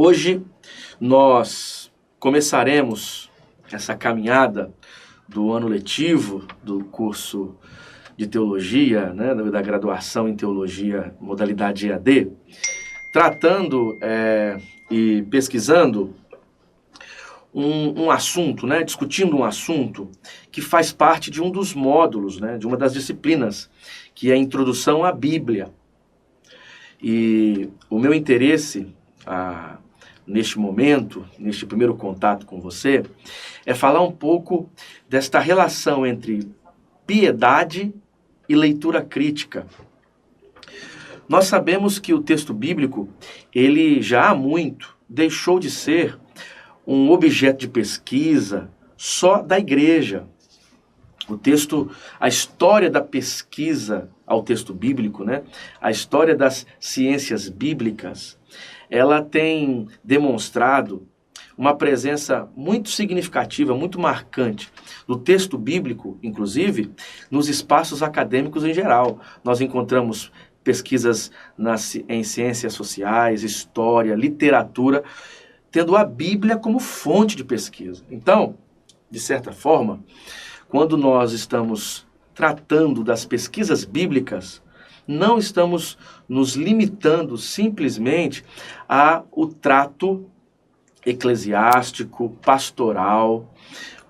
Hoje nós começaremos essa caminhada do ano letivo do curso de teologia, né, da graduação em teologia modalidade EAD, tratando e pesquisando um assunto, né, discutindo um assunto que faz parte de um dos módulos, né, de uma das disciplinas, que é a Introdução à Bíblia. E o meu interesse neste momento, neste primeiro contato com você, é falar um pouco desta relação entre piedade e leitura crítica. Nós sabemos que o texto bíblico, ele já há muito deixou de ser um objeto de pesquisa só da igreja. O texto, a história da pesquisa ao texto bíblico, né? A história das ciências bíblicas, ela tem demonstrado uma presença muito significativa, muito marcante do texto bíblico, inclusive, nos espaços acadêmicos em geral. Nós encontramos pesquisas em ciências sociais, história, literatura, tendo a Bíblia como fonte de pesquisa. Então, de certa forma, quando nós estamos tratando das pesquisas bíblicas, não estamos nos limitando simplesmente ao trato eclesiástico, pastoral,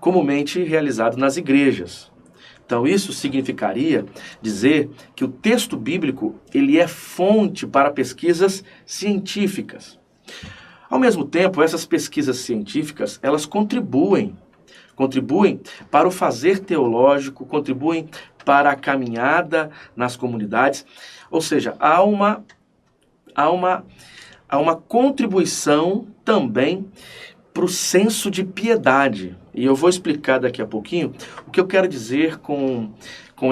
comumente realizado nas igrejas. Então isso significaria dizer que o texto bíblico ele é fonte para pesquisas científicas. Ao mesmo tempo, essas pesquisas científicas, elas contribuem para o fazer teológico, contribuem para a caminhada nas comunidades, ou seja, há uma contribuição também para o senso de piedade. E eu vou explicar daqui a pouquinho o que eu quero dizer com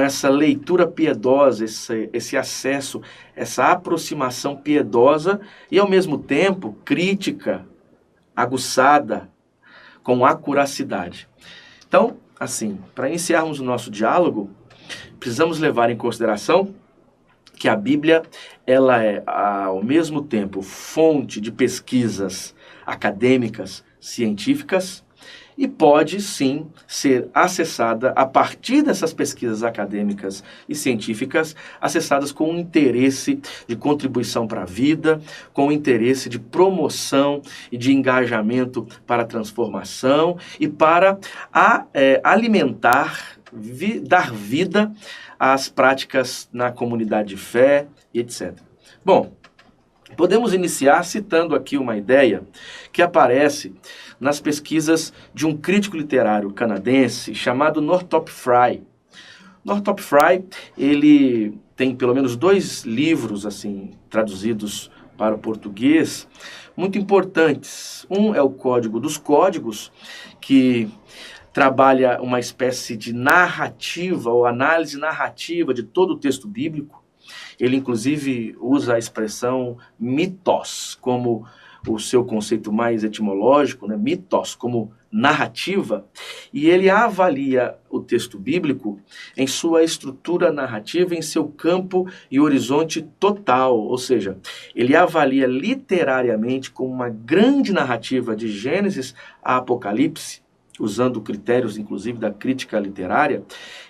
essa leitura piedosa, esse acesso, essa aproximação piedosa e, ao mesmo tempo, crítica, aguçada, com acuracidade. Então, assim, para iniciarmos o nosso diálogo, precisamos levar em consideração que a Bíblia, ela é, ao mesmo tempo, fonte de pesquisas acadêmicas, científicas, e pode, sim, ser acessada a partir dessas pesquisas acadêmicas e científicas, acessadas com um interesse de contribuição para a vida, com um interesse de promoção e de engajamento para a transformação e para alimentar, dar vida às práticas na comunidade de fé e etc. Bom, podemos iniciar citando aqui uma ideia que aparece nas pesquisas de um crítico literário canadense chamado Northrop Frye. Northrop Frye, ele tem pelo menos 2 livros assim traduzidos para o português muito importantes. Um é o Código dos Códigos, que trabalha uma espécie de narrativa ou análise narrativa de todo o texto bíblico. Ele, inclusive, usa a expressão mitos como o seu conceito mais etimológico, né? Mitos como narrativa, e ele avalia o texto bíblico em sua estrutura narrativa, em seu campo e horizonte total, ou seja, ele avalia literariamente como uma grande narrativa de Gênesis a Apocalipse, usando critérios, inclusive, da crítica literária,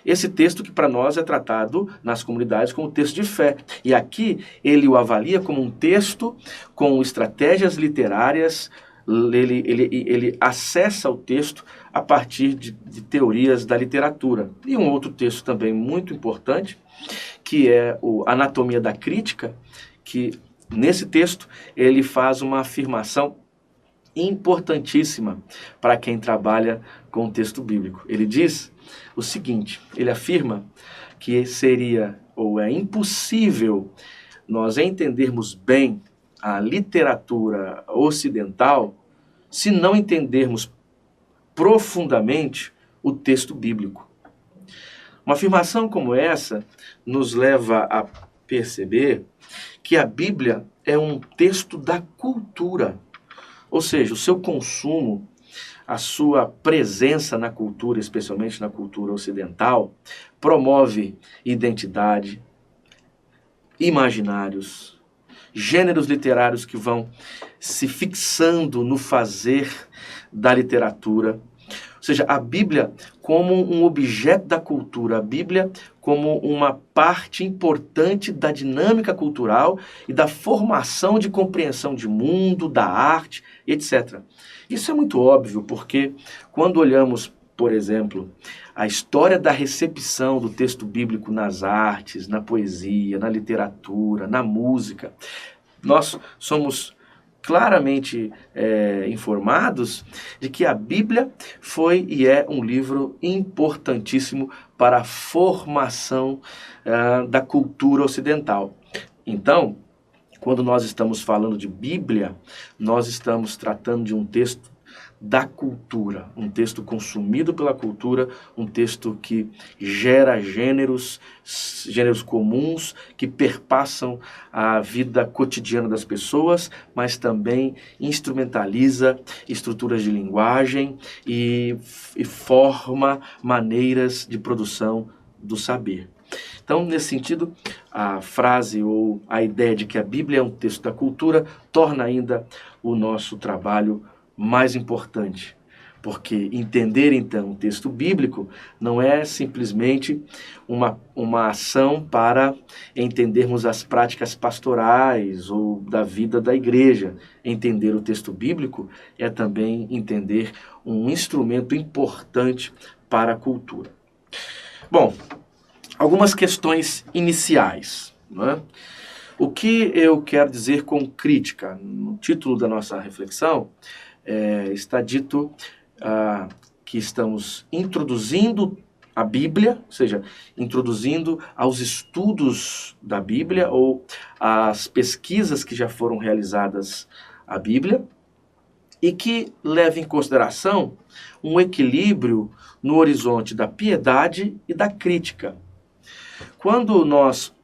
esse texto que para nós é tratado nas comunidades como texto de fé. E aqui ele o avalia como um texto com estratégias literárias, ele acessa o texto a partir de teorias da literatura. E um outro texto também muito importante, que é o Anatomia da Crítica, que nesse texto ele faz uma afirmação importantíssima para quem trabalha com o texto bíblico. Ele diz o seguinte, ele afirma que seria ou é impossível nós entendermos bem a literatura ocidental se não entendermos profundamente o texto bíblico. Uma afirmação como essa nos leva a perceber que a Bíblia é um texto da cultura. Ou seja, o seu consumo, a sua presença na cultura, especialmente na cultura ocidental, promove identidade, imaginários, gêneros literários que vão se fixando no fazer da literatura. Ou seja, a Bíblia como um objeto da cultura, a Bíblia como uma parte importante da dinâmica cultural e da formação de compreensão de mundo, da arte, etc. Isso é muito óbvio, porque quando olhamos, por exemplo, a história da recepção do texto bíblico nas artes, na poesia, na literatura, na música, nós somos claramente informados de que a Bíblia foi e é um livro importantíssimo para a formação da cultura ocidental. Então, quando nós estamos falando de Bíblia, nós estamos tratando de um texto da cultura, um texto consumido pela cultura, um texto que gera gêneros comuns que perpassam a vida cotidiana das pessoas, mas também instrumentaliza estruturas de linguagem e forma maneiras de produção do saber. Então, nesse sentido, a frase ou a ideia de que a Bíblia é um texto da cultura torna ainda o nosso trabalho mais importante, porque entender então o texto bíblico não é simplesmente uma ação para entendermos as práticas pastorais ou da vida da igreja. Entender o texto bíblico é também entender um instrumento importante para a cultura. Bom, algumas questões iniciais, né? O que eu quero dizer com crítica? No título da nossa reflexão, está dito que estamos introduzindo a Bíblia, ou seja, introduzindo aos estudos da Bíblia ou às pesquisas que já foram realizadas a Bíblia e que leva em consideração um equilíbrio no horizonte da piedade e da crítica. Quando nós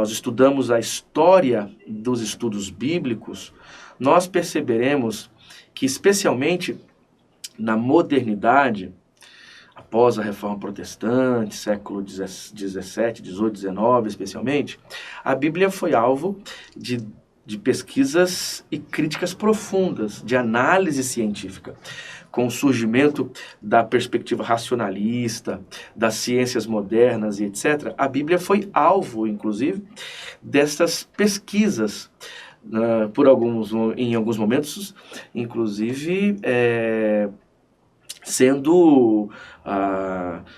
estudamos a história dos estudos bíblicos, nós perceberemos que, especialmente na modernidade, após a Reforma Protestante, século XVII, XVIII, XIX especialmente, a Bíblia foi alvo de pesquisas e críticas profundas, de análise científica. Com o surgimento da perspectiva racionalista, das ciências modernas e etc., a Bíblia foi alvo, inclusive, dessas pesquisas. Em alguns momentos, inclusive, sendo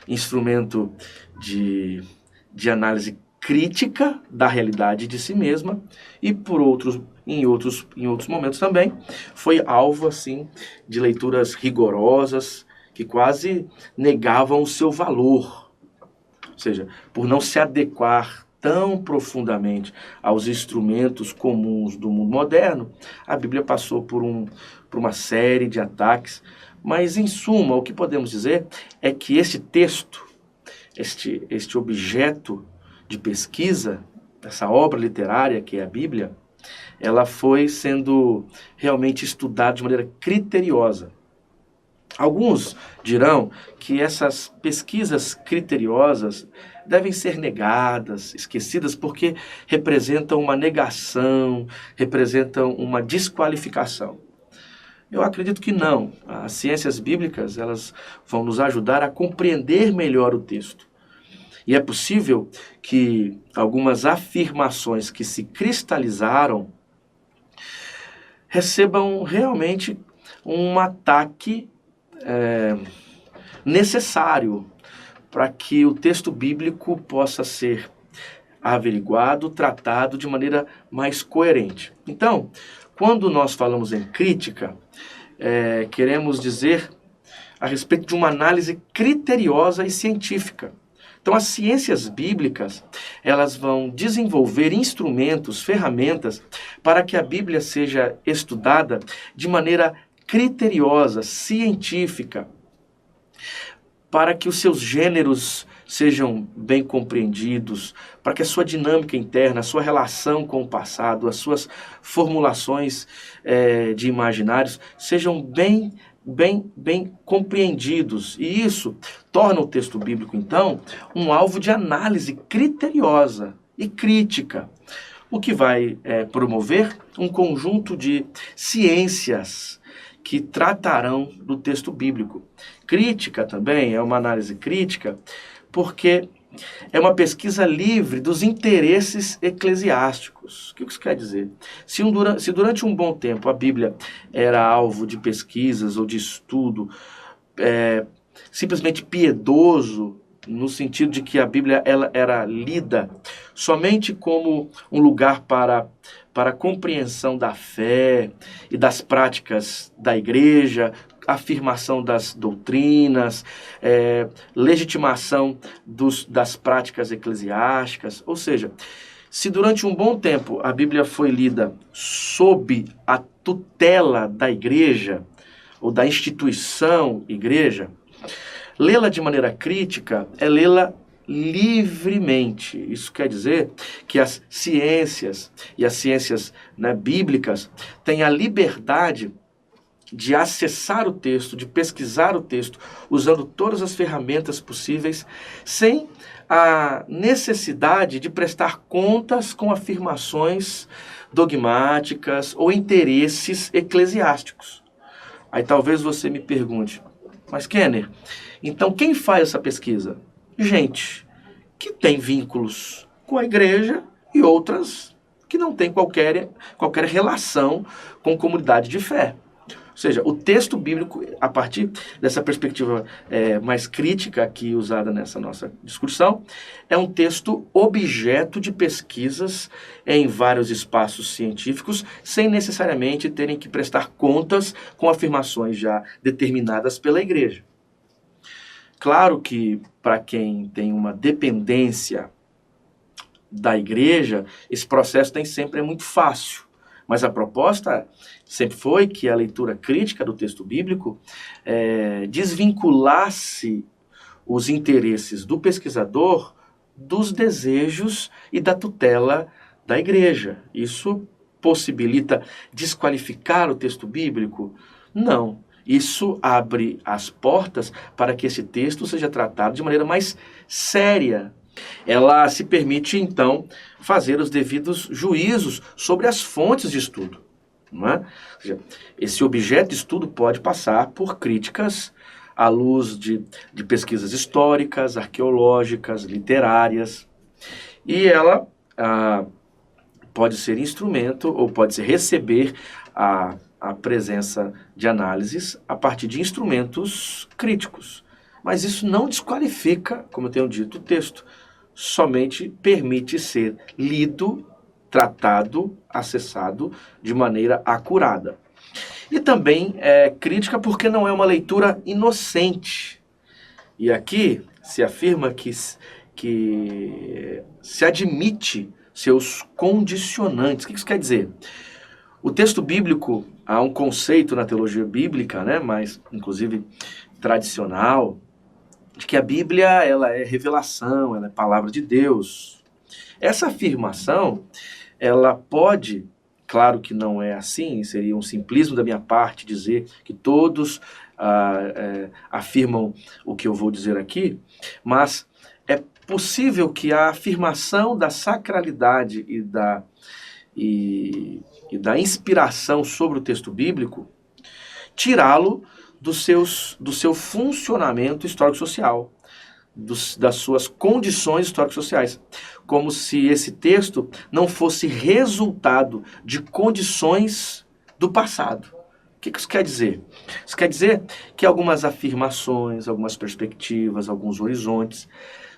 instrumento de análise crítica da realidade de si mesma e em outros momentos também foi alvo assim de leituras rigorosas que quase negavam o seu valor, ou seja, por não se adequar tão profundamente aos instrumentos comuns do mundo moderno, a Bíblia passou por uma série de ataques, mas em suma, o que podemos dizer é que este texto, este objeto de pesquisa, essa obra literária que é a Bíblia, ela foi sendo realmente estudada de maneira criteriosa. Alguns dirão que essas pesquisas criteriosas devem ser negadas, esquecidas, porque representam uma negação, representam uma desqualificação. Eu acredito que não. As ciências bíblicas, elas vão nos ajudar a compreender melhor o texto. E é possível que algumas afirmações que se cristalizaram recebam realmente um ataque necessário para que o texto bíblico possa ser averiguado, tratado de maneira mais coerente. Então, quando nós falamos em crítica, queremos dizer a respeito de uma análise criteriosa e científica. Então, as ciências bíblicas, elas vão desenvolver instrumentos, ferramentas, para que a Bíblia seja estudada de maneira criteriosa, científica, para que os seus gêneros sejam bem compreendidos, para que a sua dinâmica interna, a sua relação com o passado, as suas formulações de imaginários sejam bem compreendidos. E isso torna o texto bíblico, então, um alvo de análise criteriosa e crítica. o que vai promover um conjunto de ciências que tratarão do texto bíblico. Crítica também é uma análise crítica, porque é uma pesquisa livre dos interesses eclesiásticos. O que isso quer dizer? Se durante um bom tempo a Bíblia era alvo de pesquisas ou de estudo simplesmente piedoso, no sentido de que a Bíblia ela era lida somente como um lugar para a compreensão da fé e das práticas da igreja, afirmação das doutrinas, legitimação das práticas eclesiásticas. Ou seja, se durante um bom tempo a Bíblia foi lida sob a tutela da igreja, ou da instituição igreja, lê-la de maneira crítica é lê-la livremente. Isso quer dizer que as ciências e as ciências bíblicas têm a liberdade de acessar o texto, de pesquisar o texto, usando todas as ferramentas possíveis, sem a necessidade de prestar contas com afirmações dogmáticas ou interesses eclesiásticos. Aí talvez você me pergunte, mas Kenner, então quem faz essa pesquisa? Gente que tem vínculos com a igreja e outras que não têm qualquer relação com comunidade de fé. Ou seja, o texto bíblico, a partir dessa perspectiva mais crítica aqui usada nessa nossa discussão, é um texto objeto de pesquisas em vários espaços científicos, sem necessariamente terem que prestar contas com afirmações já determinadas pela igreja. Claro que, para quem tem uma dependência da igreja, esse processo nem sempre é muito fácil. Mas a proposta sempre foi que a leitura crítica do texto bíblico desvinculasse os interesses do pesquisador dos desejos e da tutela da igreja. Isso possibilita desqualificar o texto bíblico? Não. Isso abre as portas para que esse texto seja tratado de maneira mais séria. Ela se permite, então, fazer os devidos juízos sobre as fontes de estudo. Não é? Ou seja, esse objeto de estudo pode passar por críticas à luz de pesquisas históricas, arqueológicas, literárias. E ela pode ser instrumento ou pode receber a presença de análises a partir de instrumentos críticos. Mas isso não desqualifica, como eu tenho dito, o texto. Somente permite ser lido, tratado, acessado de maneira acurada. E também é crítica porque não é uma leitura inocente. E aqui se afirma que se admite seus condicionantes. O que isso quer dizer? O texto bíblico, há um conceito na teologia bíblica, mas inclusive tradicional, de que a Bíblia ela é revelação, ela é palavra de Deus. Essa afirmação, ela pode, claro que não é assim, seria um simplismo da minha parte dizer que todos afirmam o que eu vou dizer aqui, mas é possível que a afirmação da sacralidade e da inspiração sobre o texto bíblico, tirá-lo do seu funcionamento histórico-social, das suas condições histórico-sociais, como se esse texto não fosse resultado de condições do passado. O que isso quer dizer? Isso quer dizer que algumas afirmações, algumas perspectivas, alguns horizontes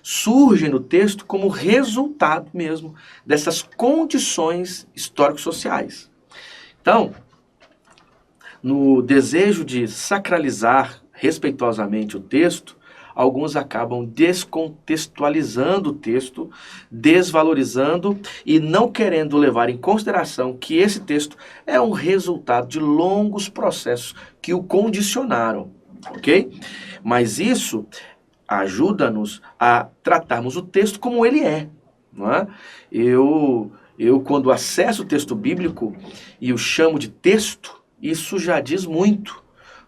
surgem no texto como resultado mesmo dessas condições histórico-sociais. Então, no desejo de sacralizar respeitosamente o texto, alguns acabam descontextualizando o texto, desvalorizando e não querendo levar em consideração que esse texto é um resultado de longos processos que o condicionaram, ok? Mas isso ajuda-nos a tratarmos o texto como ele é, não é? Eu quando acesso o texto bíblico e o chamo de texto, isso já diz muito,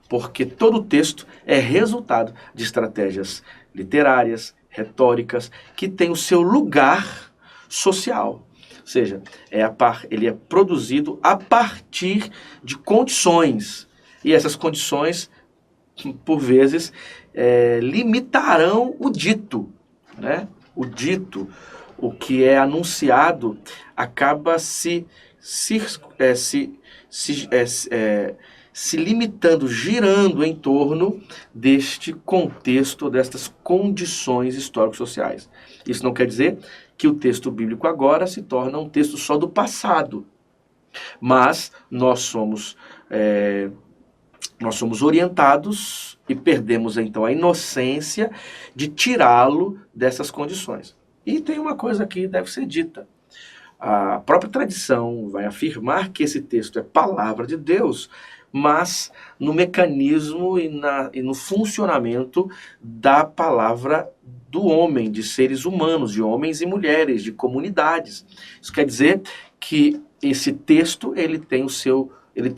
porque todo texto é resultado de estratégias literárias, retóricas, que têm o seu lugar social. Ou seja, ele é produzido a partir de condições. E essas condições, por vezes, limitarão o dito, né? O dito, o que é anunciado, acaba se limitando, girando em torno deste contexto, destas condições históricos-sociais. Isso não quer dizer que o texto bíblico agora se torna um texto só do passado, mas nós somos orientados e perdemos então a inocência de tirá-lo dessas condições. E tem uma coisa que deve ser dita. A própria tradição vai afirmar que esse texto é palavra de Deus, mas no mecanismo e no funcionamento da palavra do homem, de seres humanos, de homens e mulheres, de comunidades. Isso quer dizer que esse texto ele tem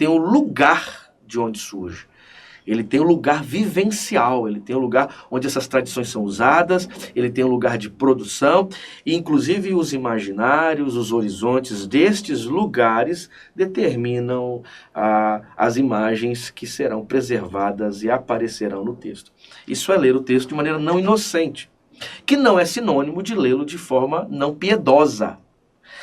o lugar de onde surge. Ele tem um lugar vivencial, ele tem um lugar onde essas tradições são usadas, ele tem um lugar de produção, e inclusive os imaginários, os horizontes destes lugares determinam as imagens que serão preservadas e aparecerão no texto. Isso é ler o texto de maneira não inocente, que não é sinônimo de lê-lo de forma não piedosa.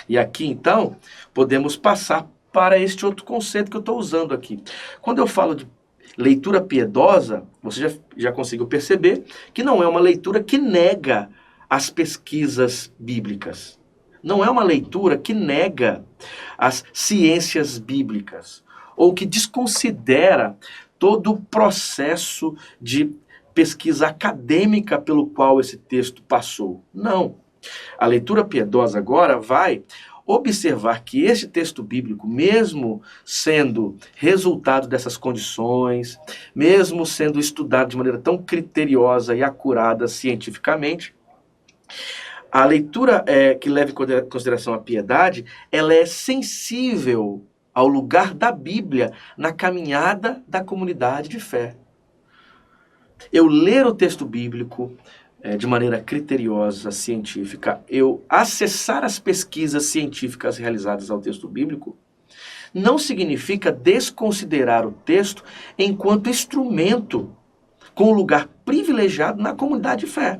E aqui, então, podemos passar para este outro conceito que eu estou usando aqui. Quando eu falo de leitura piedosa, você já conseguiu perceber que não é uma leitura que nega as pesquisas bíblicas. Não é uma leitura que nega as ciências bíblicas, ou que desconsidera todo o processo de pesquisa acadêmica pelo qual esse texto passou. Não. A leitura piedosa agora vai observar que este texto bíblico, mesmo sendo resultado dessas condições, mesmo sendo estudado de maneira tão criteriosa e acurada cientificamente, a leitura que leva em consideração a piedade, ela é sensível ao lugar da Bíblia na caminhada da comunidade de fé. Eu ler o texto bíblico de maneira criteriosa, científica, eu acessar as pesquisas científicas realizadas ao texto bíblico, não significa desconsiderar o texto enquanto instrumento com lugar privilegiado na comunidade de fé.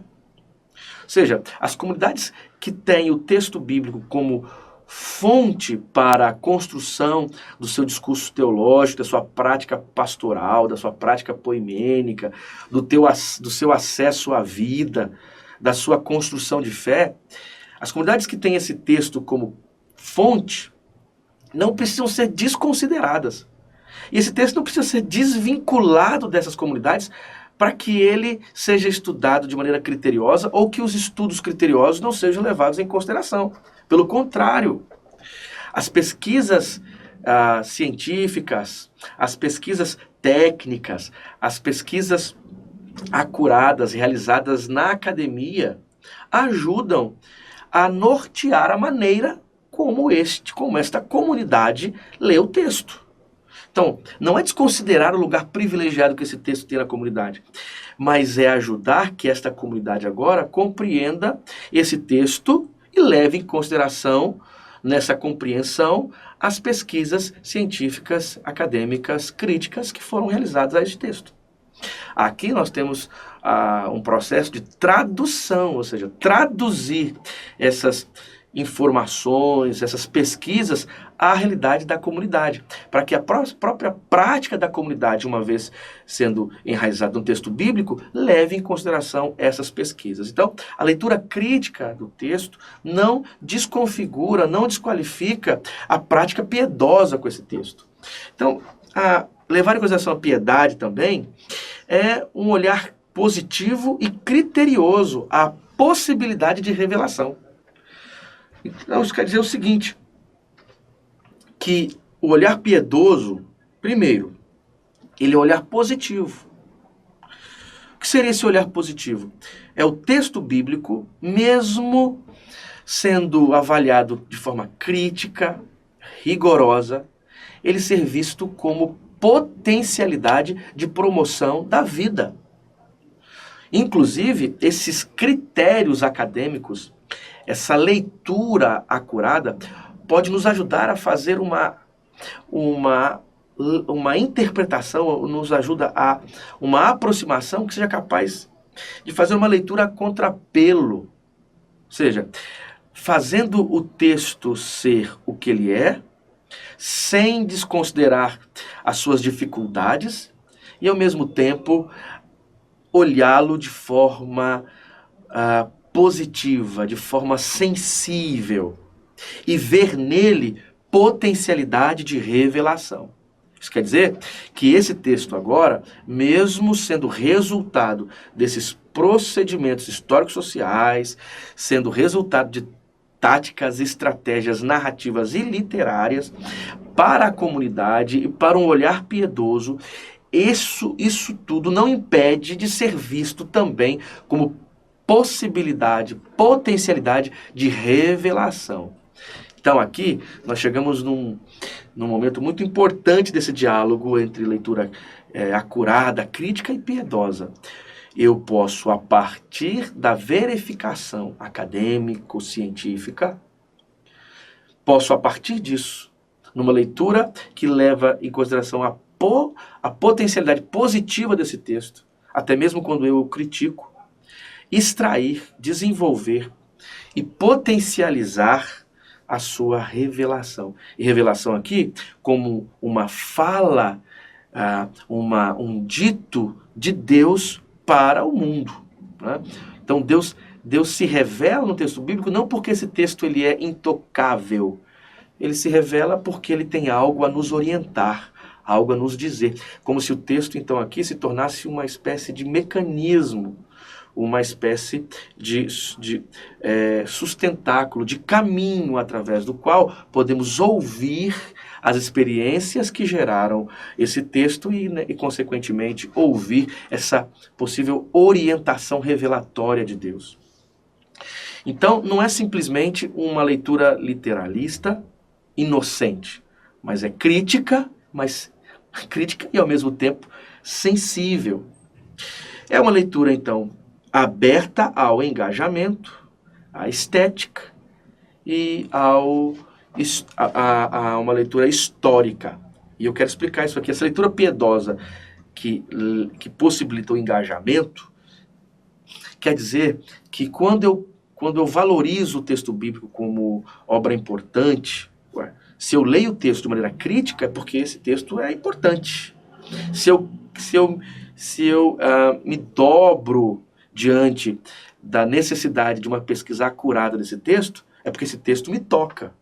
Ou seja, as comunidades que têm o texto bíblico como fonte para a construção do seu discurso teológico, da sua prática pastoral, da sua prática poimênica, do seu acesso à vida, da sua construção de fé, as comunidades que têm esse texto como fonte não precisam ser desconsideradas. E esse texto não precisa ser desvinculado dessas comunidades para que ele seja estudado de maneira criteriosa ou que os estudos criteriosos não sejam levados em consideração. Pelo contrário, as pesquisas científicas, as pesquisas técnicas, as pesquisas acuradas, realizadas na academia, ajudam a nortear a maneira como esta comunidade lê o texto. Então, não é desconsiderar o lugar privilegiado que esse texto tem na comunidade, mas é ajudar que esta comunidade agora compreenda esse texto e leve em consideração, nessa compreensão, as pesquisas científicas, acadêmicas, críticas que foram realizadas a este texto. Aqui nós temos um processo de tradução, ou seja, traduzir essas informações, essas pesquisas à realidade da comunidade, para que a própria prática da comunidade, uma vez sendo enraizada no texto bíblico, leve em consideração essas pesquisas. Então, a leitura crítica do texto não desconfigura, não desqualifica a prática piedosa com esse texto. Então, levar em consideração a piedade também é um olhar positivo e criterioso à possibilidade de revelação. Então, isso quer dizer o seguinte, que o olhar piedoso, primeiro, ele é um olhar positivo. O que seria esse olhar positivo? É o texto bíblico, mesmo sendo avaliado de forma crítica, rigorosa, ele ser visto como potencialidade de promoção da vida. Inclusive, esses critérios acadêmicos, essa leitura acurada pode nos ajudar a fazer uma interpretação, nos ajuda a uma aproximação que seja capaz de fazer uma leitura a contrapelo. Ou seja, fazendo o texto ser o que ele é, sem desconsiderar as suas dificuldades e, ao mesmo tempo, olhá-lo de forma positiva, de forma sensível e ver nele potencialidade de revelação. Isso quer dizer que esse texto agora, mesmo sendo resultado desses procedimentos históricos sociais, sendo resultado de táticas, estratégias narrativas e literárias, para a comunidade e para um olhar piedoso, isso tudo não impede de ser visto também como possibilidade, potencialidade de revelação. Então aqui nós chegamos num momento muito importante desse diálogo entre leitura acurada, crítica e piedosa. Eu posso, a partir da verificação acadêmico-científica, posso, a partir disso, numa leitura que leva em consideração a potencialidade positiva desse texto, até mesmo quando eu o critico, extrair, desenvolver e potencializar a sua revelação. E revelação aqui como uma fala, um dito de Deus para o mundo. Né? Então Deus se revela no texto bíblico não porque esse texto ele é intocável. Ele se revela porque ele tem algo a nos orientar, algo a nos dizer. Como se o texto, então, aqui se tornasse uma espécie de mecanismo, uma espécie de sustentáculo, de caminho através do qual podemos ouvir as experiências que geraram esse texto e consequentemente, ouvir essa possível orientação revelatória de Deus. Então, não é simplesmente uma leitura literalista, inocente, mas é crítica e ao mesmo tempo sensível. É uma leitura, então, aberta ao engajamento, à estética e a uma leitura histórica. E eu quero explicar isso aqui. Essa leitura piedosa que possibilita o engajamento, quer dizer que quando eu valorizo o texto bíblico como obra importante, se eu leio o texto de maneira crítica, é porque esse texto é importante. Se eu me dobro diante da necessidade de uma pesquisa acurada desse texto, é porque esse texto me toca.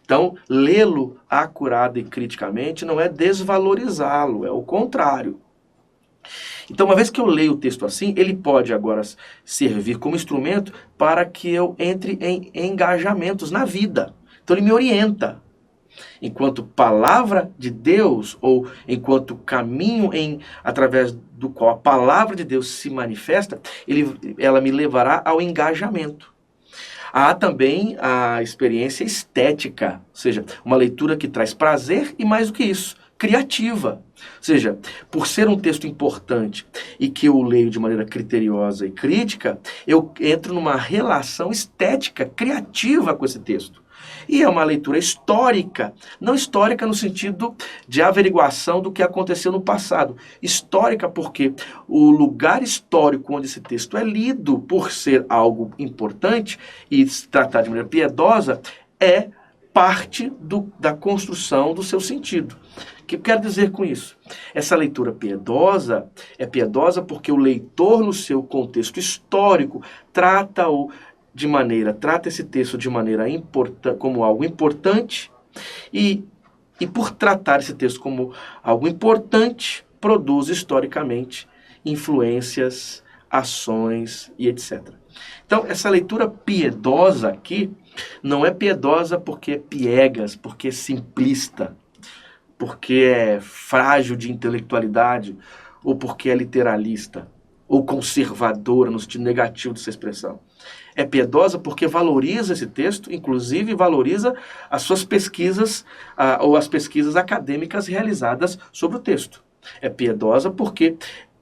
Então, lê-lo acurado e criticamente não é desvalorizá-lo, é o contrário. Então, uma vez que eu leio o texto assim, ele pode agora servir como instrumento para que eu entre em engajamentos na vida. Então, ele me orienta. Enquanto palavra de Deus, ou enquanto caminho através do qual a palavra de Deus se manifesta, ela me levará ao engajamento. Há também a experiência estética, ou seja, uma leitura que traz prazer e, mais do que isso, criativa. Ou seja, por ser um texto importante e que eu leio de maneira criteriosa e crítica, eu entro numa relação estética, criativa com esse texto. E é uma leitura histórica, não histórica no sentido de averiguação do que aconteceu no passado. Histórica porque o lugar histórico onde esse texto é lido, por ser algo importante e se tratar de maneira piedosa, é parte da construção do seu sentido. O que eu quero dizer com isso? Essa leitura piedosa é piedosa porque o leitor, no seu contexto histórico, trata esse texto de maneira como algo importante e por tratar esse texto como algo importante, produz historicamente influências, ações e etc. Então, essa leitura piedosa aqui não é piedosa porque é piegas, porque é simplista, porque é frágil de intelectualidade ou porque é literalista ou conservadora no sentido negativo dessa expressão. É piedosa porque valoriza esse texto, inclusive valoriza as suas pesquisas ou as pesquisas acadêmicas realizadas sobre o texto. É piedosa porque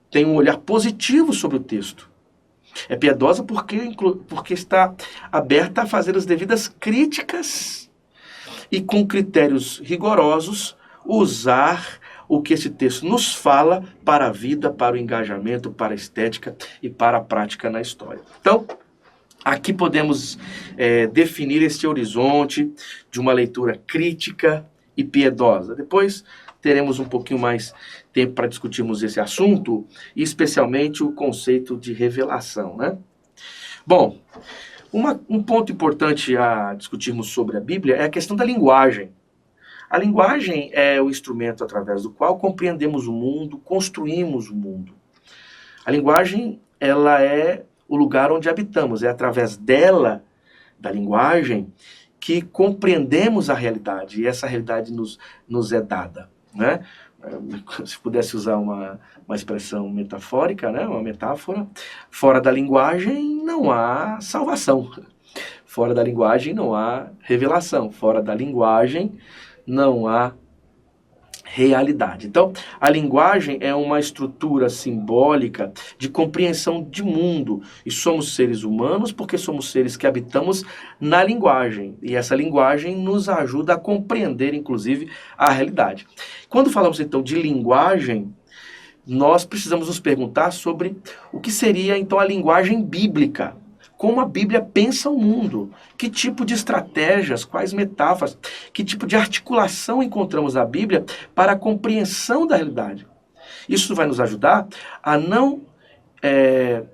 tem um olhar positivo sobre o texto. É piedosa porque está aberta a fazer as devidas críticas e, com critérios rigorosos, usar o que esse texto nos fala para a vida, para o engajamento, para a estética e para a prática na história. Então, aqui podemos definir este horizonte de uma leitura crítica e piedosa. Depois teremos um pouquinho mais tempo para discutirmos esse assunto, e especialmente o conceito de revelação, né? Bom, um ponto importante a discutirmos sobre a Bíblia é a questão da linguagem. A linguagem é o instrumento através do qual compreendemos o mundo, construímos o mundo. A linguagem, ela é o lugar onde habitamos, é através dela, da linguagem, que compreendemos a realidade, e essa realidade nos é dada, né? Se pudesse usar uma expressão metafórica, né? Uma metáfora, fora da linguagem não há salvação, fora da linguagem não há revelação, fora da linguagem não há realidade. Então, a linguagem é uma estrutura simbólica de compreensão de mundo. E somos seres humanos porque somos seres que habitamos na linguagem. E essa linguagem nos ajuda a compreender, inclusive, a realidade. Quando falamos, então, de linguagem, nós precisamos nos perguntar sobre o que seria, então, a linguagem bíblica. Como a Bíblia pensa o mundo, que tipo de estratégias, quais metáforas, que tipo de articulação encontramos na Bíblia para a compreensão da realidade. Isso vai nos ajudar a não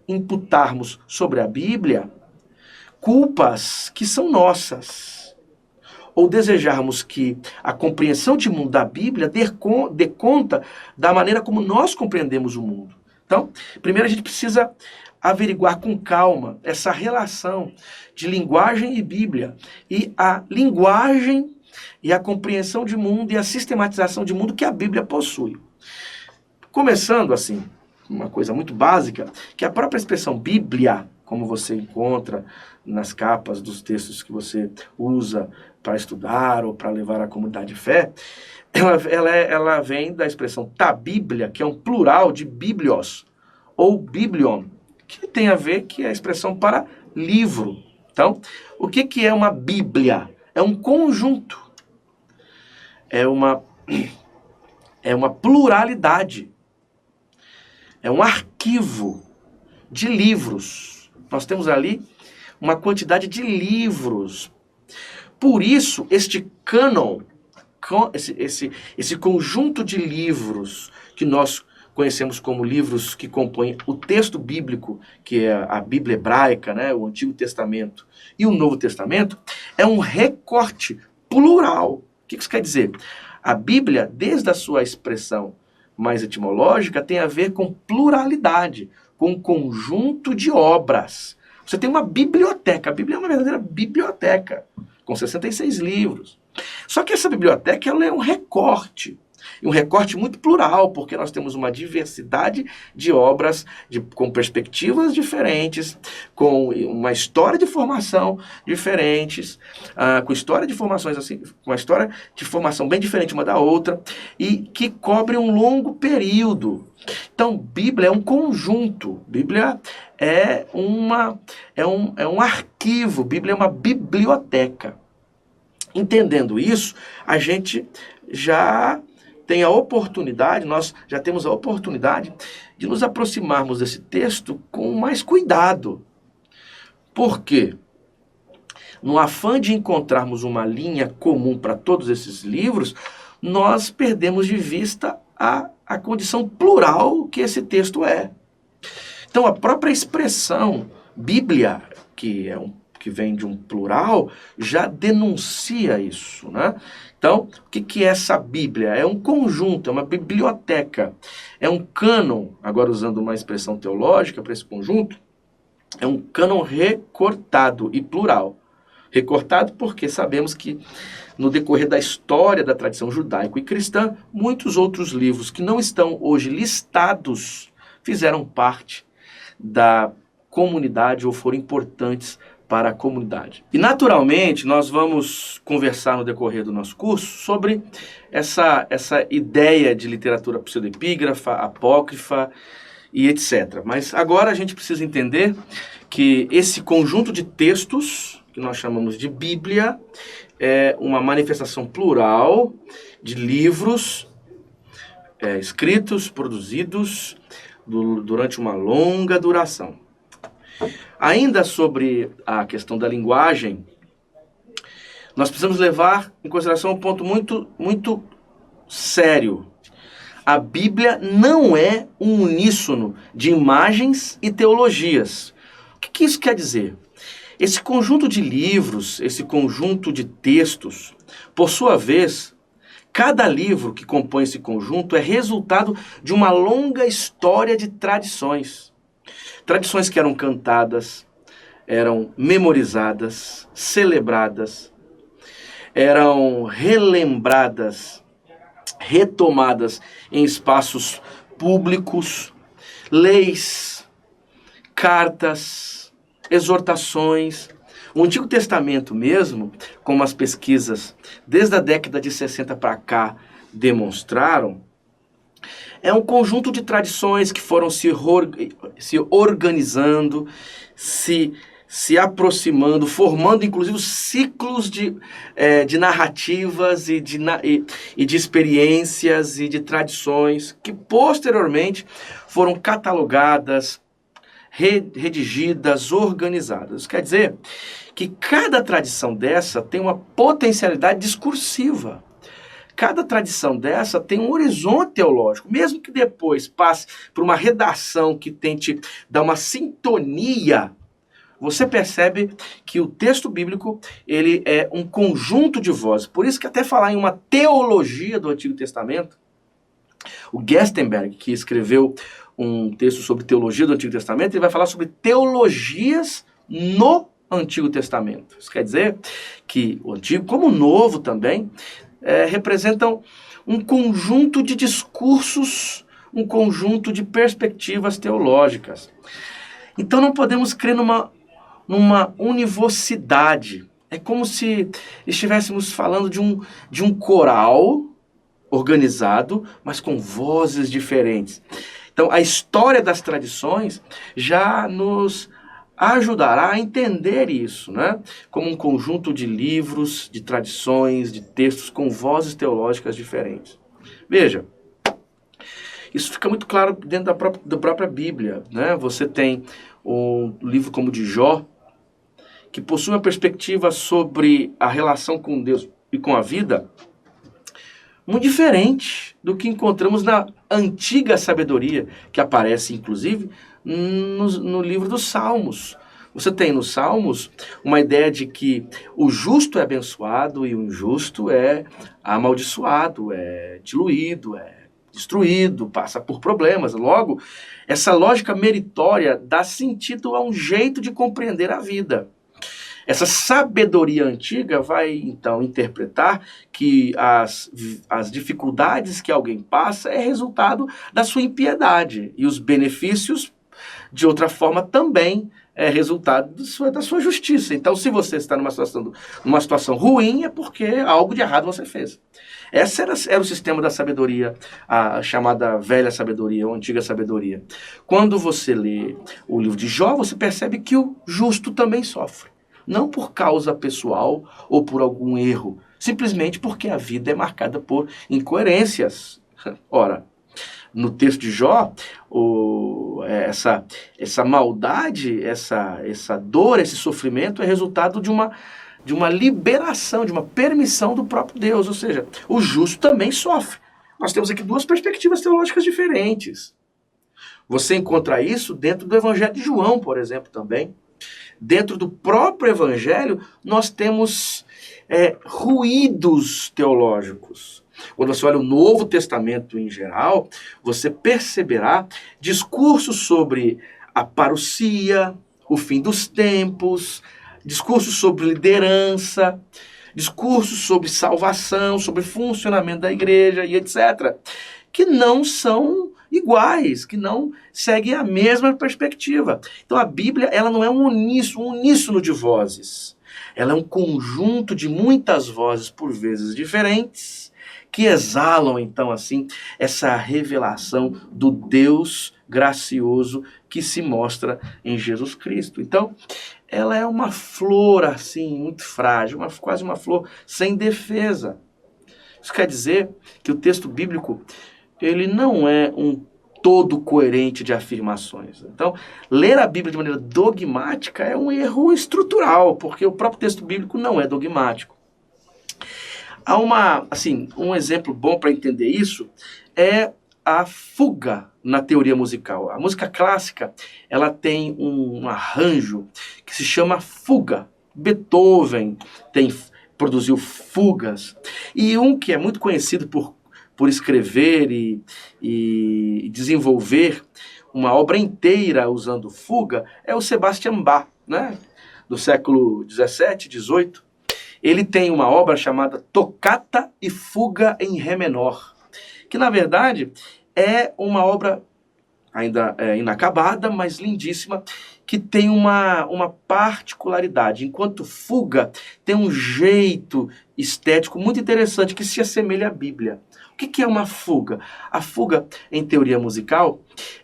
imputarmos sobre a Bíblia culpas que são nossas, ou desejarmos que a compreensão de mundo da Bíblia dê conta da maneira como nós compreendemos o mundo. Então, primeiro a gente precisa averiguar com calma essa relação de linguagem e Bíblia, e a linguagem e a compreensão de mundo e a sistematização de mundo que a Bíblia possui. Começando assim, uma coisa muito básica, que a própria expressão Bíblia, como você encontra nas capas dos textos que você usa para estudar ou para levar à comunidade de fé, ela vem da expressão ta Bíblia, que é um plural de biblios, ou biblion, que tem a ver que é a expressão para livro. Então, o que é uma Bíblia? É um conjunto. É uma pluralidade. É um arquivo de livros. Nós temos ali uma quantidade de livros. Por isso, este cânon, esse conjunto de livros que nós conhecemos como livros que compõem o texto bíblico, que é a Bíblia hebraica, né, o Antigo Testamento e o Novo Testamento, é um recorte plural. O que isso quer dizer? A Bíblia, desde a sua expressão mais etimológica, tem a ver com pluralidade, com um conjunto de obras. Você tem uma biblioteca. A Bíblia é uma verdadeira biblioteca, com 66 livros. Só que essa biblioteca ela é um recorte. E um recorte muito plural, porque nós temos uma diversidade de obras com perspectivas diferentes, com uma história de formação diferentes, com história de formações assim, com uma história de formação bem diferente uma da outra, e que cobre um longo período. Então, Bíblia é um conjunto, Bíblia é um arquivo, Bíblia é uma biblioteca. Entendendo isso, a gente já tem a oportunidade, nós já temos a oportunidade de nos aproximarmos desse texto com mais cuidado. Por quê? No afã de encontrarmos uma linha comum para todos esses livros, nós perdemos de vista a condição plural que esse texto é. Então, a própria expressão Bíblia, que vem de um plural, já denuncia isso, né? Então, o que é essa Bíblia? É um conjunto, é uma biblioteca, é um cânon, agora usando uma expressão teológica para esse conjunto, é um cânon recortado e plural. Recortado porque sabemos que no decorrer da história da tradição judaico e cristã, muitos outros livros que não estão hoje listados fizeram parte da comunidade ou foram importantes para a comunidade. E naturalmente nós vamos conversar no decorrer do nosso curso sobre essa ideia de literatura pseudepígrafa, apócrifa, e etc. Mas agora a gente precisa entender que esse conjunto de textos, que nós chamamos de Bíblia, é uma manifestação plural de livros escritos, produzidos durante uma longa duração. Ainda sobre a questão da linguagem, nós precisamos levar em consideração um ponto muito sério. A Bíblia não é um uníssono de imagens e teologias. O que isso quer dizer? Esse conjunto de livros, esse conjunto de textos, por sua vez, cada livro que compõe esse conjunto é resultado de uma longa história de tradições. Tradições que eram cantadas, eram memorizadas, celebradas, eram relembradas, retomadas em espaços públicos, leis, cartas, exortações. O Antigo Testamento mesmo, como as pesquisas desde a década de 60 para cá demonstraram, é um conjunto de tradições que foram se organizando, se aproximando, formando inclusive ciclos de narrativas e de experiências e de tradições que posteriormente foram catalogadas, redigidas, organizadas. Isso quer dizer que cada tradição dessa tem uma potencialidade discursiva. Cada tradição dessa tem um horizonte teológico, mesmo que depois passe por uma redação que tente dar uma sintonia. Você percebe que o texto bíblico ele é um conjunto de vozes. Por isso que até falar em uma teologia do Antigo Testamento, o Gerstenberg, que escreveu um texto sobre teologia do Antigo Testamento, ele vai falar sobre teologias no Antigo Testamento. Isso quer dizer que o Antigo, como o Novo também, representam um conjunto de discursos, um conjunto de perspectivas teológicas. Então não podemos crer numa univocidade. É como se estivéssemos falando de um coral organizado, mas com vozes diferentes. Então a história das tradições já nos ajudará a entender isso, né? Como um conjunto de livros, de tradições, de textos com vozes teológicas diferentes. Veja, isso fica muito claro dentro da própria Bíblia, né? Você tem um livro como o de Jó, que possui uma perspectiva sobre a relação com Deus e com a vida muito diferente do que encontramos na antiga sabedoria, que aparece, inclusive, no livro dos Salmos. Você tem nos Salmos uma ideia de que o justo é abençoado e o injusto é amaldiçoado, é diluído, é destruído, passa por problemas. Logo, essa lógica meritória dá sentido a um jeito de compreender a vida. Essa sabedoria antiga vai, então, interpretar que as dificuldades que alguém passa é resultado da sua impiedade e os benefícios, de outra forma, também é resultado da sua justiça. Então, se você está numa situação ruim, é porque algo de errado você fez. Esse era o sistema da sabedoria, a chamada velha sabedoria, ou antiga sabedoria. Quando você lê o livro de Jó, você percebe que o justo também sofre. Não por causa pessoal ou por algum erro, simplesmente porque a vida é marcada por incoerências. Ora, no texto de Jó, essa maldade, essa dor, esse sofrimento é resultado de uma liberação, de uma permissão do próprio Deus. Ou seja, o justo também sofre. Nós temos aqui duas perspectivas teológicas diferentes. Você encontra isso dentro do Evangelho de João, por exemplo, também. Dentro do próprio Evangelho, nós temos ruídos teológicos. Quando você olha o Novo Testamento em geral, você perceberá discursos sobre a parousia, o fim dos tempos, discursos sobre liderança, discursos sobre salvação, sobre funcionamento da igreja e etc., que não são iguais, que não seguem a mesma perspectiva. Então a Bíblia ela não é um uníssono de vozes. Ela é um conjunto de muitas vozes, por vezes diferentes, que exalam, então, assim, essa revelação do Deus gracioso que se mostra em Jesus Cristo. Então, ela é uma flor, assim, muito frágil, quase uma flor sem defesa. Isso quer dizer que o texto bíblico, ele não é um todo coerente de afirmações. Então, ler a Bíblia de maneira dogmática é um erro estrutural, porque o próprio texto bíblico não é dogmático. Há um exemplo bom para entender isso é a fuga na teoria musical. A música clássica, ela tem um arranjo que se chama fuga. Beethoven produziu fugas. E um que é muito conhecido por escrever e desenvolver uma obra inteira usando fuga é o Sebastian Bach, né? Do século 17, 18. Ele tem uma obra chamada Tocata e Fuga em Ré menor, que na verdade é uma obra ainda inacabada, mas lindíssima, que tem uma particularidade. Enquanto fuga tem um jeito estético muito interessante que se assemelha à Bíblia. O que é uma fuga? A fuga, em teoria musical,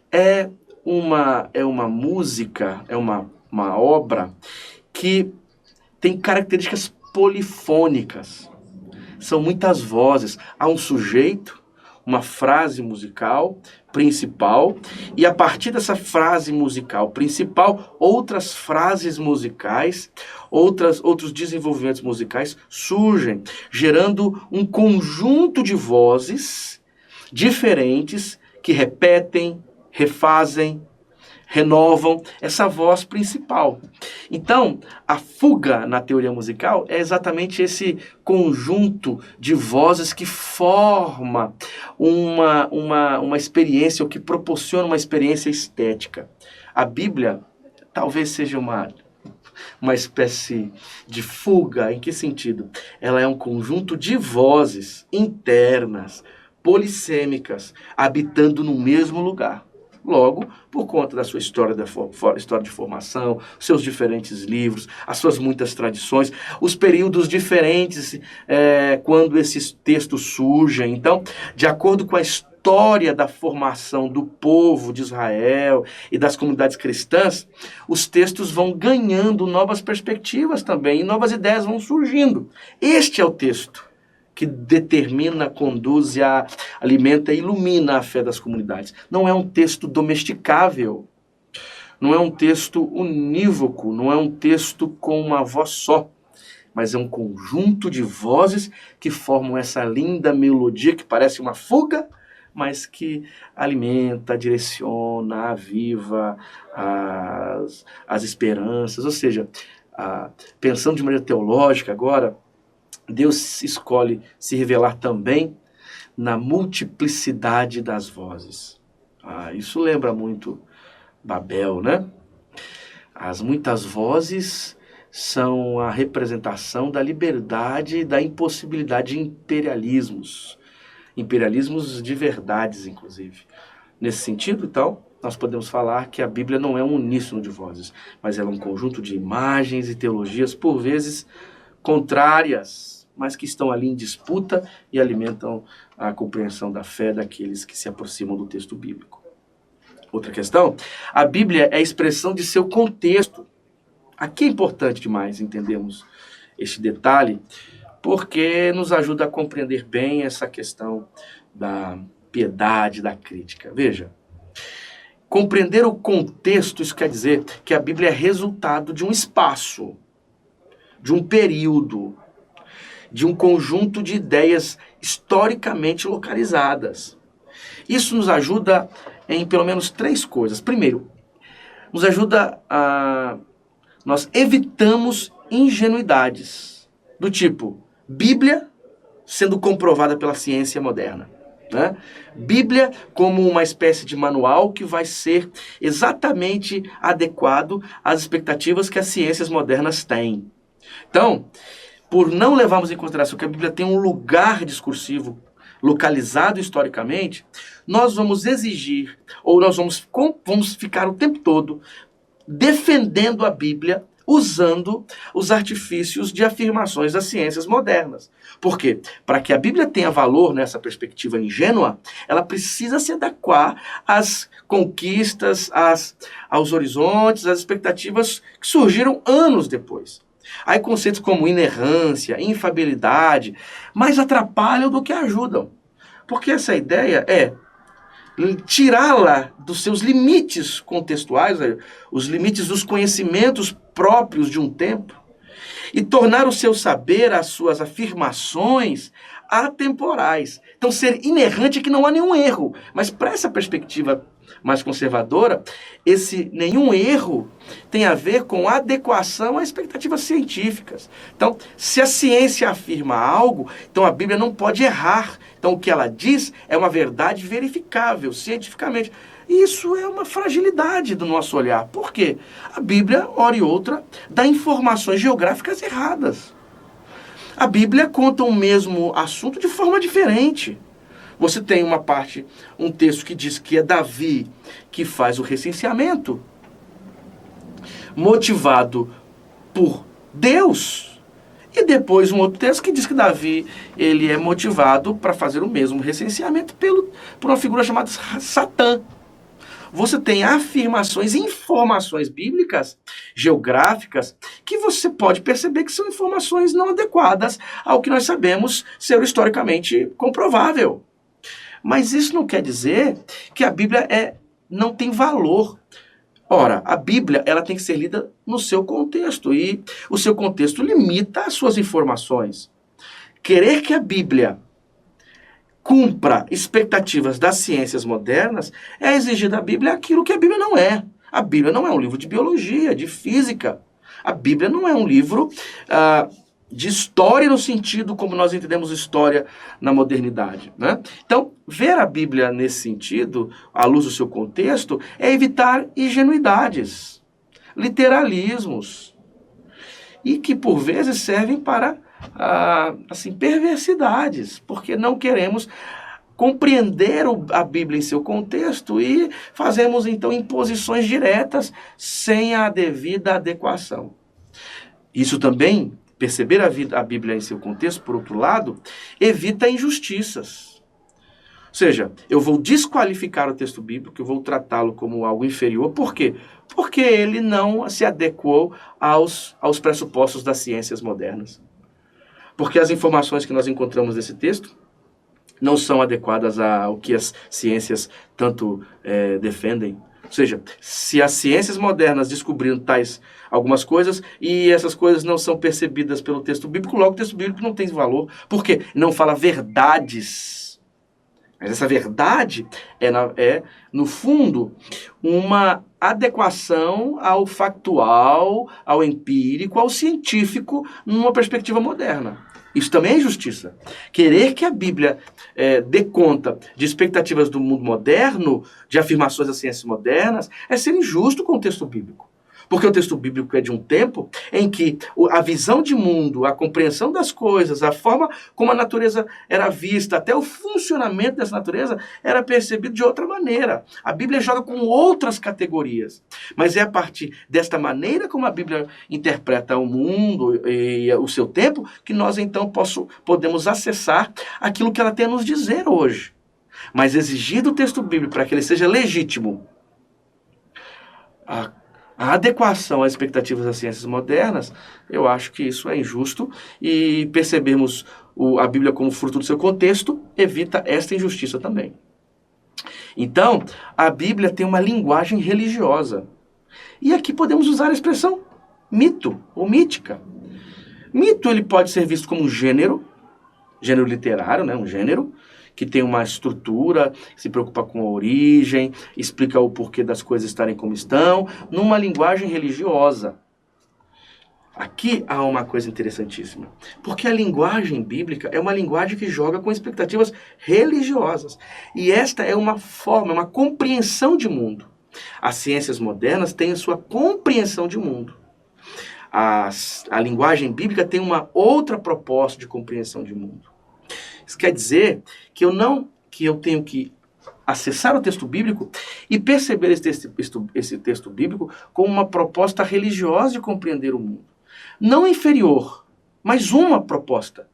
é uma música, é uma obra que tem características polifônicas. São muitas vozes. Há um sujeito, uma frase musical principal, e a partir dessa frase musical principal, outras frases musicais, outros desenvolvimentos musicais surgem, gerando um conjunto de vozes diferentes que repetem, refazem, renovam essa voz principal. Então, a fuga na teoria musical é exatamente esse conjunto de vozes que forma uma experiência, ou que proporciona uma experiência estética. A Bíblia talvez seja uma espécie de fuga. Em que sentido? Ela é um conjunto de vozes internas, polissêmicas, habitando no mesmo lugar. Logo, por conta da sua história de formação, seus diferentes livros, as suas muitas tradições, os períodos diferentes quando esses textos surgem. Então, de acordo com a história da formação do povo de Israel e das comunidades cristãs, os textos vão ganhando novas perspectivas também, e novas ideias vão surgindo. Este é o texto que determina, conduz, alimenta e ilumina a fé das comunidades. Não é um texto domesticável, não é um texto unívoco, não é um texto com uma voz só, mas é um conjunto de vozes que formam essa linda melodia que parece uma fuga, mas que alimenta, direciona, aviva as esperanças. Ou seja, pensando de maneira teológica agora, Deus escolhe se revelar também na multiplicidade das vozes. Isso lembra muito Babel, né? As muitas vozes são a representação da liberdade e da impossibilidade de imperialismos. Imperialismos de verdades, inclusive. Nesse sentido, então, nós podemos falar que a Bíblia não é um uníssono de vozes, mas ela é um conjunto de imagens e teologias, por vezes contrárias, mas que estão ali em disputa e alimentam a compreensão da fé daqueles que se aproximam do texto bíblico. Outra questão, a Bíblia é a expressão de seu contexto. Aqui é importante demais entendermos este detalhe, porque nos ajuda a compreender bem essa questão da piedade, da crítica. Veja, compreender o contexto, isso quer dizer que a Bíblia é resultado de um espaço, de um período, de um conjunto de ideias historicamente localizadas. Isso nos ajuda em pelo menos 3 coisas. Primeiro, nos ajuda nós evitamos ingenuidades, do tipo, Bíblia sendo comprovada pela ciência moderna. Né? Bíblia como uma espécie de manual que vai ser exatamente adequado às expectativas que as ciências modernas têm. Então, por não levarmos em consideração que a Bíblia tem um lugar discursivo localizado historicamente, nós vamos exigir, ou nós vamos ficar o tempo todo defendendo a Bíblia usando os artifícios de afirmações das ciências modernas. Por quê? Para que a Bíblia tenha valor nessa perspectiva ingênua, ela precisa se adequar às conquistas, aos horizontes, às expectativas que surgiram anos depois. Aí conceitos como inerrância, infabilidade, mais atrapalham do que ajudam. Porque essa ideia é tirá-la dos seus limites contextuais, os limites dos conhecimentos próprios de um tempo, e tornar o seu saber, as suas afirmações, atemporais. Então, ser inerrante é que não há nenhum erro. Mas para essa perspectiva mais conservadora, esse nenhum erro tem a ver com adequação a expectativas científicas. Então, se a ciência afirma algo, então a Bíblia não pode errar. Então, o que ela diz é uma verdade verificável cientificamente. E isso é uma fragilidade do nosso olhar. Por quê? A Bíblia, hora e outra, dá informações geográficas erradas. A Bíblia conta o mesmo assunto de forma diferente. Você tem uma parte, um texto que diz que é Davi que faz o recenseamento, motivado por Deus. E depois um outro texto que diz que Davi ele é motivado para fazer o mesmo recenseamento por uma figura chamada Satã. Você tem afirmações, informações bíblicas, geográficas, que você pode perceber que são informações não adequadas ao que nós sabemos ser historicamente comprovável. Mas isso não quer dizer que a Bíblia não tem valor. Ora, a Bíblia ela tem que ser lida no seu contexto, e o seu contexto limita as suas informações. Querer que a Bíblia cumpra expectativas das ciências modernas é exigir da Bíblia aquilo que a Bíblia não é. A Bíblia não é um livro de biologia, de física. A Bíblia não é um livro de história no sentido como nós entendemos história na modernidade, né? Então, ver a Bíblia nesse sentido, à luz do seu contexto, é evitar ingenuidades, literalismos, e que por vezes servem para perversidades, porque não queremos compreender a Bíblia em seu contexto e fazemos então imposições diretas sem a devida adequação. Isso também, perceber a Bíblia em seu contexto, por outro lado, evita injustiças. Ou seja, eu vou desqualificar o texto bíblico, eu vou tratá-lo como algo inferior. Por quê? Porque ele não se adequou aos pressupostos das ciências modernas. Porque as informações que nós encontramos nesse texto não são adequadas ao que as ciências tanto defendem. Ou seja, se as ciências modernas descobriram algumas coisas e essas coisas não são percebidas pelo texto bíblico, logo o texto bíblico não tem valor. Por quê? Não fala verdades. Mas essa verdade no fundo, uma adequação ao factual, ao empírico, ao científico, numa perspectiva moderna. Isso também é injustiça. Querer que a Bíblia dê conta de expectativas do mundo moderno, de afirmações das ciências modernas, é ser injusto com o texto bíblico. Porque o texto bíblico é de um tempo em que a visão de mundo, a compreensão das coisas, a forma como a natureza era vista, até o funcionamento dessa natureza era percebido de outra maneira. A Bíblia joga com outras categorias. Mas é a partir desta maneira como a Bíblia interpreta o mundo e o seu tempo que nós então podemos acessar aquilo que ela tem a nos dizer hoje. Mas exigir do texto bíblico para que ele seja legítimo, a adequação às expectativas das ciências modernas, eu acho que isso é injusto, e percebermos a Bíblia como fruto do seu contexto evita esta injustiça também. Então, a Bíblia tem uma linguagem religiosa. E aqui podemos usar a expressão mito ou mítica. Mito ele pode ser visto como um gênero literário, né, um gênero, que tem uma estrutura, se preocupa com a origem, explica o porquê das coisas estarem como estão, numa linguagem religiosa. Aqui há uma coisa interessantíssima, porque a linguagem bíblica é uma linguagem que joga com expectativas religiosas. E esta é uma forma, uma compreensão de mundo. As ciências modernas têm a sua compreensão de mundo. A linguagem bíblica tem uma outra proposta de compreensão de mundo. Isso quer dizer que eu tenho que acessar o texto bíblico e perceber esse texto bíblico como uma proposta religiosa de compreender o mundo. Não inferior, mas uma proposta.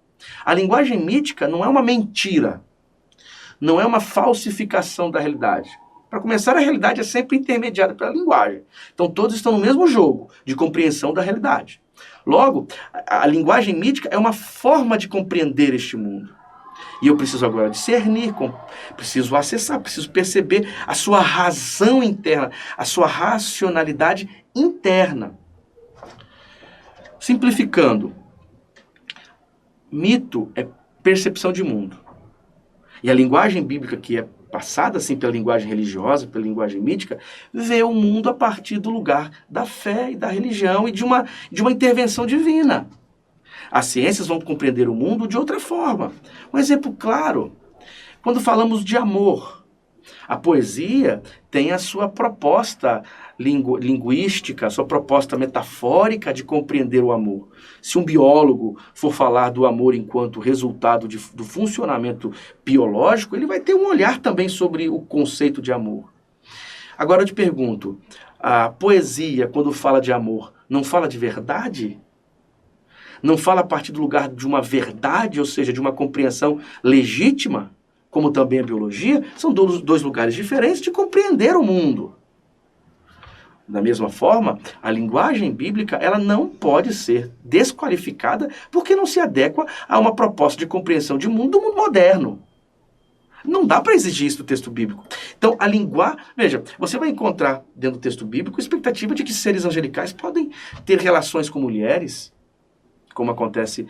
A linguagem mítica não é uma mentira, não é uma falsificação da realidade. Para começar, a realidade é sempre intermediada pela linguagem. Então todos estão no mesmo jogo de compreensão da realidade. Logo, a linguagem mítica é uma forma de compreender este mundo. E eu preciso agora discernir, preciso acessar, preciso perceber a sua razão interna, a sua racionalidade interna. Simplificando, mito é percepção de mundo. E a linguagem bíblica, que é passada assim pela linguagem religiosa, pela linguagem mítica, vê o mundo a partir do lugar da fé e da religião e de uma intervenção divina. As ciências vão compreender o mundo de outra forma. Um exemplo claro, quando falamos de amor, a poesia tem a sua proposta linguística, a sua proposta metafórica de compreender o amor. Se um biólogo for falar do amor enquanto resultado do funcionamento biológico, ele vai ter um olhar também sobre o conceito de amor. Agora eu te pergunto, a poesia, quando fala de amor, não fala de verdade? Não fala a partir do lugar de uma verdade, ou seja, de uma compreensão legítima, como também a biologia? São dois lugares diferentes de compreender o mundo. Da mesma forma, a linguagem bíblica ela não pode ser desqualificada porque não se adequa a uma proposta de compreensão de mundo do mundo moderno. Não dá para exigir isso do texto bíblico. Então, a linguagem... Veja, você vai encontrar dentro do texto bíblico a expectativa de que seres angelicais podem ter relações com mulheres, como acontece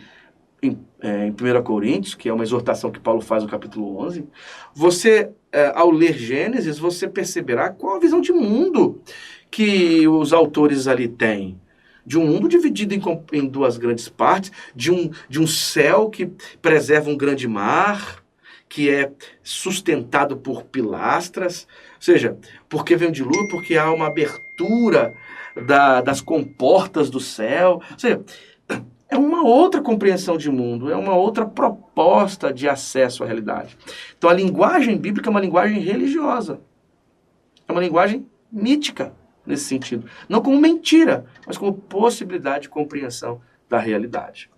em 1 Coríntios, que é uma exortação que Paulo faz no capítulo 11. Você, ao ler Gênesis, você perceberá qual a visão de mundo que os autores ali têm. De um mundo dividido em duas grandes partes, de um céu que preserva um grande mar, que é sustentado por pilastras, ou seja, porque vem de lua, porque há uma abertura das comportas do céu, ou seja, é uma outra compreensão de mundo, é uma outra proposta de acesso à realidade. Então a linguagem bíblica é uma linguagem religiosa, é uma linguagem mítica nesse sentido. Não como mentira, mas como possibilidade de compreensão da realidade.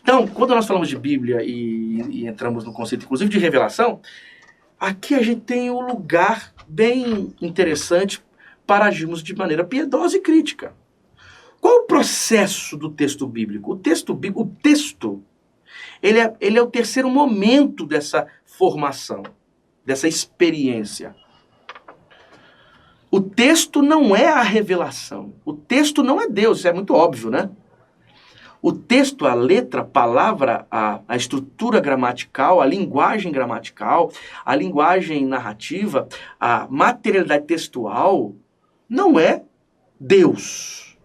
Então, quando nós falamos de Bíblia e entramos no conceito, inclusive, de revelação, aqui a gente tem um lugar bem interessante para agirmos de maneira piedosa e crítica. Qual o processo do texto bíblico? O texto, ele é o terceiro momento dessa formação, dessa experiência. O texto não é a revelação. O texto não é Deus, isso é muito óbvio, né? O texto, a letra, a palavra, a estrutura gramatical, a linguagem gramatical, a linguagem narrativa, a materialidade textual, não é Deus.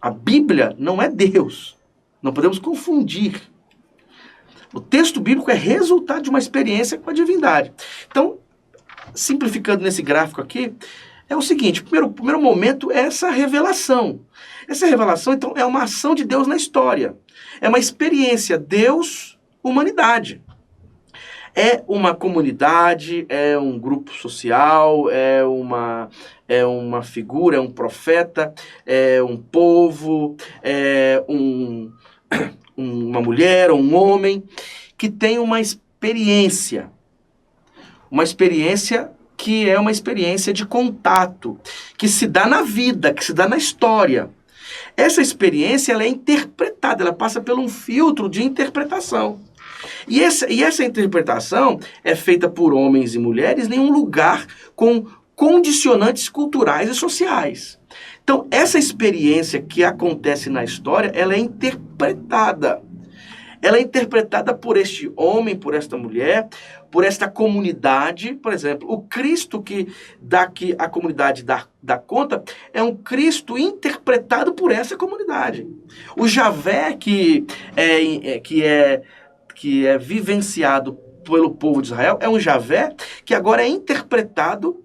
A Bíblia não é Deus. Não podemos confundir. O texto bíblico é resultado de uma experiência com a divindade. Então, simplificando nesse gráfico aqui, é o seguinte, o primeiro momento é essa revelação. Essa revelação, então, é uma ação de Deus na história. É uma experiência Deus-humanidade. É uma comunidade, é um grupo social, é uma figura, é um profeta, é um povo, é uma mulher, um homem, que tem uma experiência que é uma experiência de contato, que se dá na vida, que se dá na história. Essa experiência ela é interpretada, ela passa por um filtro de interpretação. E essa interpretação é feita por homens e mulheres em um lugar com condicionantes culturais e sociais. Então, essa experiência que acontece na história, ela é interpretada. Ela é interpretada por este homem, por esta mulher, por esta comunidade. Por exemplo, o Cristo que a comunidade dá conta é um Cristo interpretado por essa comunidade. O Javé que é vivenciado pelo povo de Israel é um Javé que agora é interpretado